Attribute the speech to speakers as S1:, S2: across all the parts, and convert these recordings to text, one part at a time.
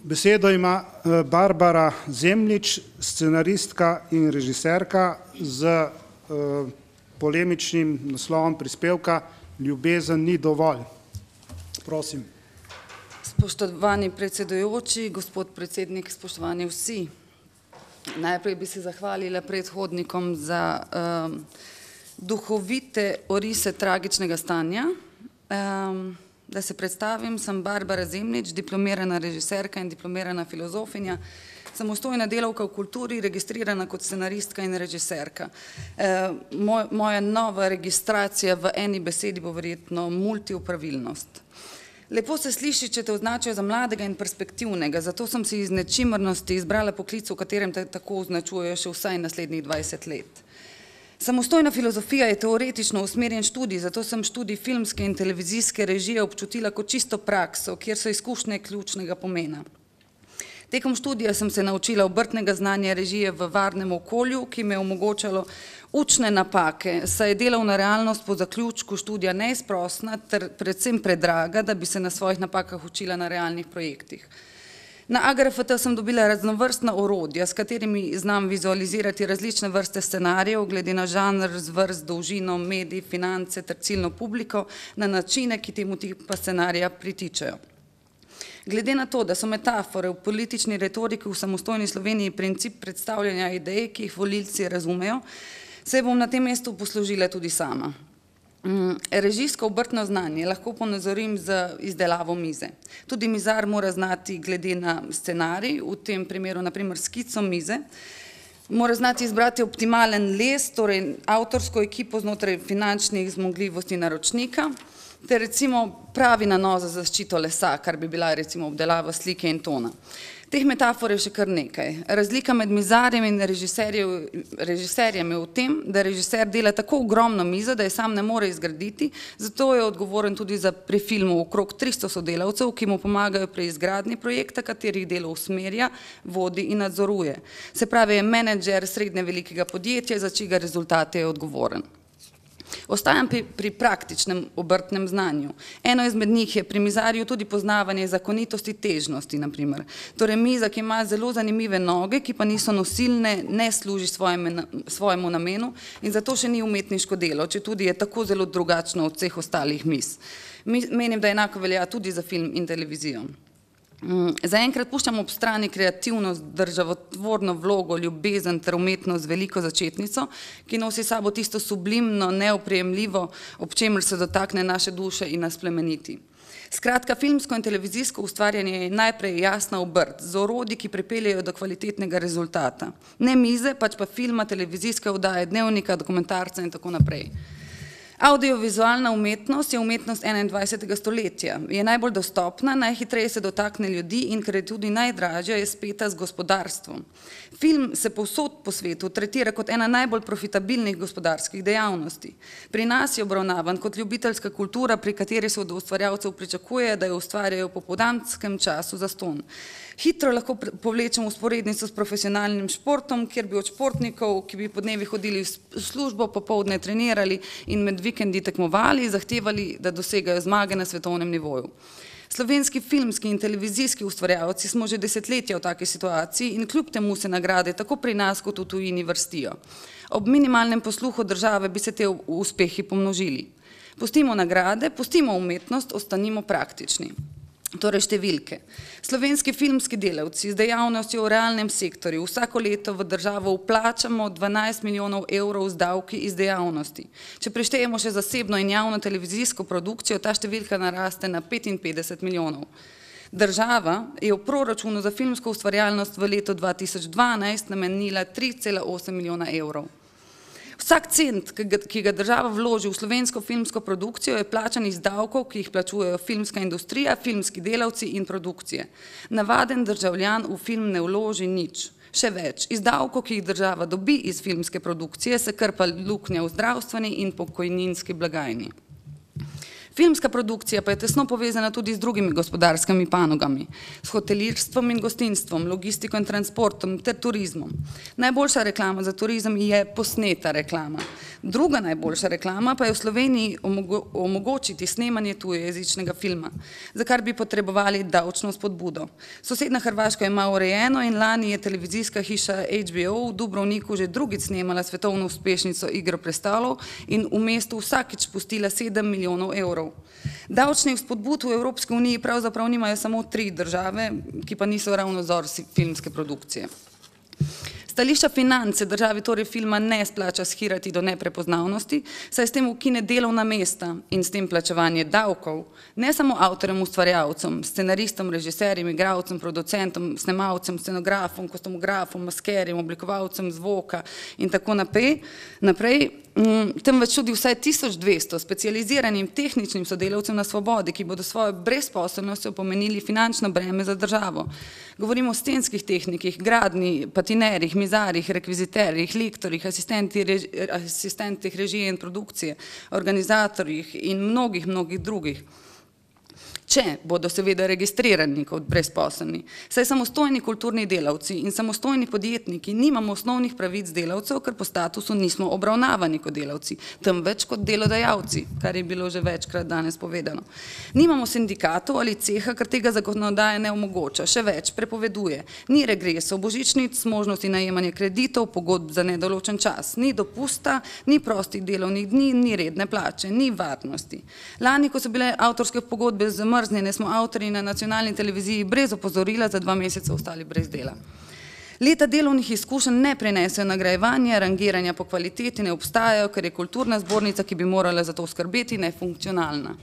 S1: Besedo ima Barbara Zemljič, scenaristka in režiserka z polemičnim naslovom prispevka Ljubezen ni dovolj. Prosim.
S2: Spoštovani predsedujoči, gospod predsednik, spoštovani vsi. Najprej bi se zahvalila predhodnikom za duhovite orise tragičnega stanja. Da se predstavim, sem Barbara Zemljič, diplomirana režiserka in diplomirana filozofinja, samostojna delavka v kulturi, registrirana kot scenaristka in režiserka. Moja nova registracija v eni besedi bo verjetno multiopravilnost. Lepo se sliši, če te označijo za mladega in perspektivnega, zato sem si iz nečimrnosti izbrala poklic, v katerem te tako označujejo še vsaj naslednjih 20 let. Samostojna filozofija je teoretično usmerjen študij, zato sem študij filmske in televizijske režije občutila kot čisto prakso, kjer so izkušnje ključnega pomena. Tekom študija sem se naučila obrtnega znanja režije v varnem okolju, ki me je omogočalo učne napake, saj je delovna realnost po zaključku študija neizprosna ter predvsem predraga, da bi se na svojih napakah učila na realnih projektih. Na AGRFT sem dobila raznovrstna orodja, s katerimi znam vizualizirati različne vrste scenarijev, glede na žanr, zvrst, dolžino, medij, finance ter ciljno publiko, na načine, ki temu tipa scenarija pritičajo. Glede na to, da so metafore v politični retoriki v samostojni Sloveniji princip predstavljanja idej, ki jih volilci razumejo, se bom na tem mestu poslužila tudi sama. Režijsko obrtno znanje lahko ponazorim z izdelavo mize. Tudi mizar mora znati glede na scenarij, v tem primeru naprimer skico mize, mora znati izbrati optimalen les, torej avtorsko ekipo znotraj finančnih zmogljivosti naročnika, ter recimo pravi nanos za zaščito lesa, kar bi bila recimo obdelava slike in tona. Teh metafor je še kar nekaj. Razlika med mizarjem in režiserjem je v tem, da režiser dela tako ogromno mizo, da je sam ne more izgraditi, zato je odgovoren tudi za pri filmu okrog 300 sodelavcev, ki mu pomagajo pri izgradnji projekta, katerih delo usmerja, vodi in nadzoruje. Se pravi, je menedžer srednje velikega podjetja, za čigar rezultate je odgovoren. Ostajam pri praktičnem obrtnem znanju. Eno izmed njih je pri mizarju tudi poznavanje zakonitosti težnosti, naprimer. Torej miza, ki ima zelo zanimive noge, ki pa niso nosilne, ne služi svojemu namenu in zato še ni umetniško delo, če tudi je tako zelo drugačno od vseh ostalih miz. Menim, da enako velja tudi za film in televizijo. Zaenkrat puščam ob strani kreativnost, državotvorno vlogo, ljubezen ter umetnost z veliko začetnico, ki nosi sabo tisto sublimno, neoprijemljivo, ob čemer se dotakne naše duše in nas plemeniti. Skratka, filmsko in televizijsko ustvarjanje je najprej jasna obrt, z orodji, ki pripeljejo do kvalitetnega rezultata. Ne mize, pač pa filma, televizijske oddaje, dnevnika, dokumentarca in tako naprej. Audiovizualna umetnost je umetnost 21. stoletja. Je najbolj dostopna, najhitreje se dotakne ljudi in ker je tudi najdražja, je speta z gospodarstvom. Film se povsod po svetu tretira kot ena najbolj profitabilnih gospodarskih dejavnosti. Pri nas je obravnavan kot ljubiteljska kultura, pri kateri se od ustvarjalcev pričakuje, da jo ustvarjajo po popoldanskem času zastonj. Hitro lahko povlečemo vzporednico s profesionalnim športom, kjer bi od športnikov, ki bi po dnevi hodili v službo, popoldne trenirali in med vikendi tekmovali, zahtevali, da dosegajo zmage na svetovnem nivoju. Slovenski filmski in televizijski ustvarjalci smo že desetletja v taki situaciji in kljub temu se nagrade tako pri nas kot v tujini vrstijo. Ob minimalnem posluhu države bi se te uspehi pomnožili. Pustimo nagrade, pustimo umetnost, ostanimo praktični. Torej številke. Slovenski filmski delavci z dejavnostjo v realnem sektorju vsako leto v državo vplačamo 12 milijonov evrov z davki iz dejavnosti. Če preštejemo še zasebno in javno televizijsko produkcijo, ta številka naraste na 55 milijonov. Država je v proračunu za filmsko ustvarjalnost v letu 2012 namenila 3,8 milijona evrov. Vsak cent, ki ga država vloži v slovensko filmsko produkcijo, je plačan iz davkov, ki jih plačujejo filmska industrija, filmski delavci in produkcije. Navaden državljan v film ne vloži nič. Še več, iz davkov, ki jih država dobi iz filmske produkcije, se krpa luknja v zdravstveni in pokojninski blagajni. Filmska produkcija pa je tesno povezana tudi z drugimi gospodarskimi panogami, s hotelirstvom in gostinstvom, logistiko in transportom ter turizmom. Najboljša reklama za turizem je posneta reklama. Druga najboljša reklama pa je v Sloveniji omogočiti snemanje tujejezičnega filma, za kar bi potrebovali davčno spodbudo. Sosedna Hrvaška ima urejeno in lani je televizijska hiša HBO v Dubrovniku že drugič snemala svetovno uspešnico Igro prestolov in v mestu vsakič pustila 7 milijonov evrov. Davčnih spodbud v Evropski uniji pravzaprav nimajo samo 3 države, ki pa niso ravno vzor filmske produkcije. Stališča finance državi torej filma ne splača shirati do neprepoznavnosti, saj s tem ukine delovna mesta in s tem plačevanje davkov, ne samo avtorjem, ustvarjalcem, scenaristom, režiserjem, igralcem, producentom, snemalcem, scenografom, kostumografom, maskerjem, oblikovalcem zvoka in tako naprej, temveč tudi vsaj 1200 specializiranim tehničnim sodelavcem na svobodi, ki bodo svojo brezposelnostjo pomenili finančno breme za državo. Govorimo o scenskih tehnikih, gradnji, patinerjih, mizarjih, rekviziterjih, lektorjih, asistentih režije in produkcije, organizatorjih in mnogih drugih. Če bodo seveda registrirani kot brezposelni, saj samostojni kulturni delavci in samostojni podjetniki nimamo osnovnih pravic delavcev, ker po statusu nismo obravnavani kot delavci, temveč kot delodajalci, kar je bilo že večkrat danes povedano. Nimamo sindikatov ali ceha, ker tega zakonodaja ne omogoča, še več prepoveduje. Ni regresov, božičnic, možnosti najemanja kreditov, pogodb za nedoločen čas, ni dopusta, ni prostih delovnih dni, ni redne plače, ni varnosti. Lani, ko so bile avtorske pogodbe zamrznjene, smo avtorji na nacionalni televiziji brez opozorila za 2 meseca ostali brez dela. Leta delovnih izkušenj ne prinesejo nagrajevanja, rangiranja po kvaliteti ne obstajajo, ker je kulturna zbornica, ki bi morala za to skrbeti, nefunkcionalna.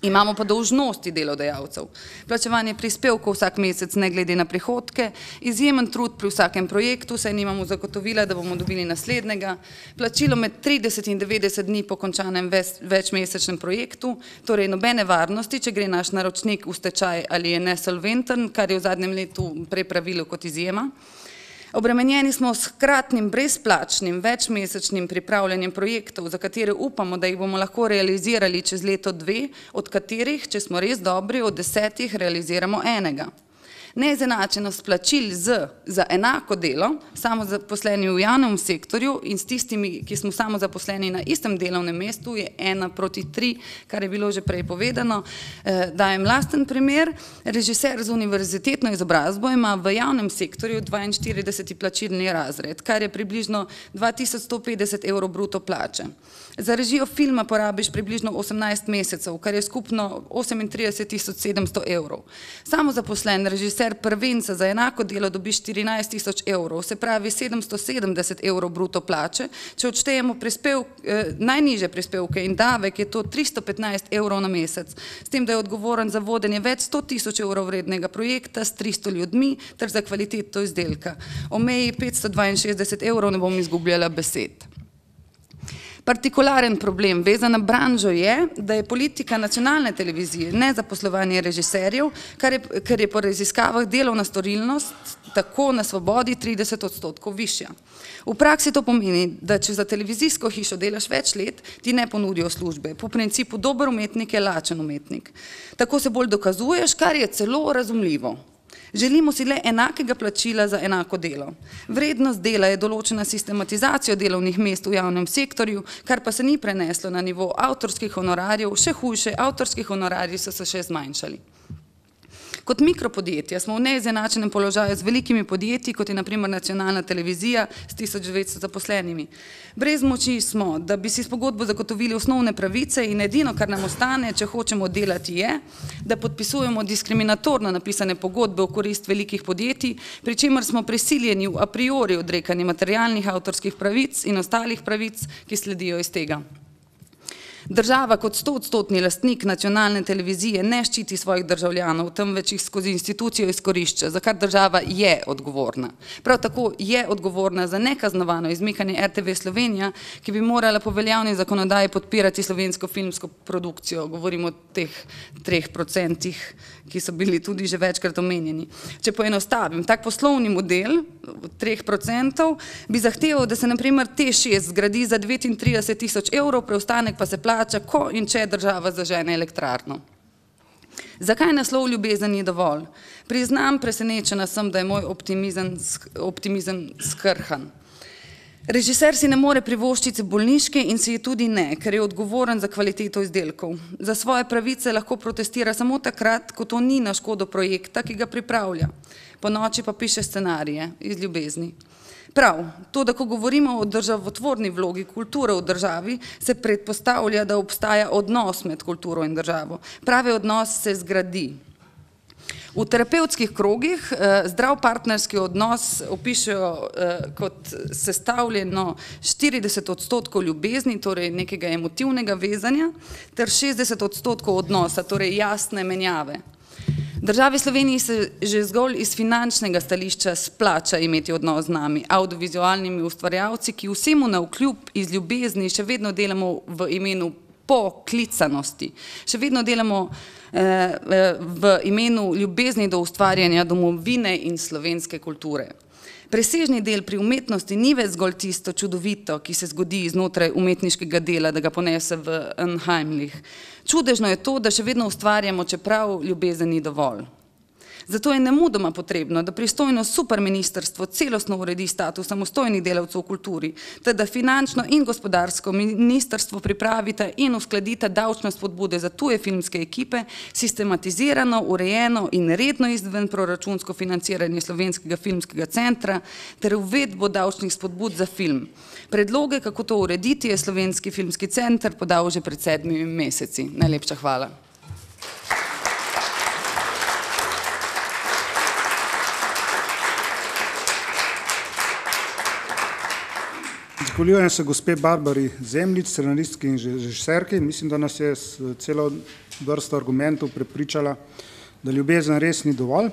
S2: Imamo pa dolžnosti delodajalcev. Plačevanje prispevkov vsak mesec ne glede na prihodke, izjemen trud pri vsakem projektu, saj nimamo zagotovila, da bomo dobili naslednjega, plačilo med 30 in 90 dni po končanem večmesečnem projektu, torej nobene varnosti, če gre naš naročnik v stečaj ali je nesolventen, kar je v zadnjem letu prej pravilo kot izjema. Obremenjeni smo s hkratnim brezplačnim večmesečnim pripravljanjem projektov, za katere upamo, da jih bomo lahko realizirali čez leto 2, od katerih, če smo res dobri, od 10 realiziramo enega. Neizenačenost plačil za enako delo, samozaposleni v javnem sektorju in s tistimi, ki smo samozaposleni na istem delovnem mestu, je 1:3, kar je bilo že prej povedano. Dajem lasten primer. Režiser z univerzitetno izobrazbo ima v javnem sektorju 42. plačilni razred, kar je približno 2150 evrov bruto plače. Za režijo filma porabiš približno 18 mesecev, kar je skupno 38 700 evrov. Samozaposlen režiser prvenca za enako delo dobi 14 000 evrov, se pravi 770 evrov bruto plače, če odštejemo najnižje prispevke in davek, je to 315 evrov na mesec, s tem, da je odgovoren za vodenje več 100 000 evrov vrednega projekta s 300 ljudmi ter za kvaliteto izdelka. O meji 562 evrov ne bom izgubljala besed. Partikularen problem vezan na branžo je, da je politika nacionalne televizije nezaposlovanje režiserjev, ker je po raziskavah delovna storilnost tako na svobodi 30% višja. V praksi to pomeni, da če za televizijsko hišo delaš več let, ti ne ponudijo službe. Po principu dober umetnik je lačen umetnik. Tako se bolj dokazuješ, kar je celo razumljivo. Želimo si le enakega plačila za enako delo. Vrednost dela je določena sistematizacijo delovnih mest v javnem sektorju, kar pa se ni preneslo na nivo avtorskih honorarjev, še hujše, avtorski honorarji so se še zmanjšali. Kot mikropodjetja smo v neizenačenem položaju z velikimi podjetji, kot je na primer nacionalna televizija s 1900 zaposlenimi. Brez moči smo, da bi si s pogodbo zagotovili osnovne pravice in edino, kar nam ostane, če hočemo delati, je, da podpisujemo diskriminatorno napisane pogodbe v korist velikih podjetij, pri čemer smo prisiljeni v a priori odrekanje materialnih avtorskih pravic in ostalih pravic, ki sledijo iz tega. Država kot 100% lastnik nacionalne televizije ne ščiti svojih državljanov, temveč jih skozi institucijo izkorišča, za kar država je odgovorna. Prav tako je odgovorna za nekaznovano izmikanje RTV Slovenija, ki bi morala po veljavni zakonodaji podpirati slovensko filmsko produkcijo. Govorimo o teh 3%, ki so bili tudi že večkrat omenjeni. Če poenostavim, tak poslovni model 3% bi zahteval, da se na primer T6 zgradi za 39 000 evrov, preostanek pa se plača plača, ko in če država zažene elektrarno. Zakaj naslov Ljubezen ni dovolj? Priznam, presenečena sem, da je moj optimizem skrhan. Režiser si ne more privoščiti bolniške in si je tudi ne, ker je odgovoren za kvaliteto izdelkov. Za svoje pravice lahko protestira samo takrat, ko to ni na škodo projekta, ki ga pripravlja. Po noči pa piše scenarije iz ljubezni. Prav, to, da ko govorimo o državotvorni vlogi kulture v državi, se predpostavlja, da obstaja odnos med kulturo in državo. Pravi odnos se zgradi. V terapevtskih krogih zdrav partnerski odnos opišejo kot sestavljeno 40% ljubezni, torej nekega emotivnega vezanja, ter 60% odnosa, torej jasne menjave. Državi Sloveniji se že zgolj iz finančnega stališča splača imeti odnos z nami, audiovizualnimi ustvarjalci, ki vsemu navkljub iz ljubezni še vedno delamo v imenu poklicanosti. Še vedno delamo v imenu ljubezni do ustvarjanja domovine in slovenske kulture. Presežni del pri umetnosti ni več zgolj tisto čudovito, ki se zgodi znotraj umetniškega dela, da ga ponese v Unheimlich. Čudežno je to, da še vedno ustvarjamo, čeprav ljubezen ni dovolj. Zato je nemudoma potrebno, da pristojno superministrstvo celostno uredi status samostojnih delavcev v kulturi, ter da finančno in gospodarsko ministrstvo pripravita in uskladita davčne spodbude za tuje filmske ekipe, sistematizirano, urejeno in redno izven proračunsko financiranje Slovenskega filmskega centra ter uvedbo davčnih spodbud za film. Predloge, kako to urediti, je Slovenski filmski center podal že pred 7 meseci. Najlepša hvala.
S1: Zahvaljujem se gospe Barbari Zemljič, scenaristki in režiserki. Mislim, da nas je s celo vrsto argumentov prepričala, da ljubezen res ni dovolj.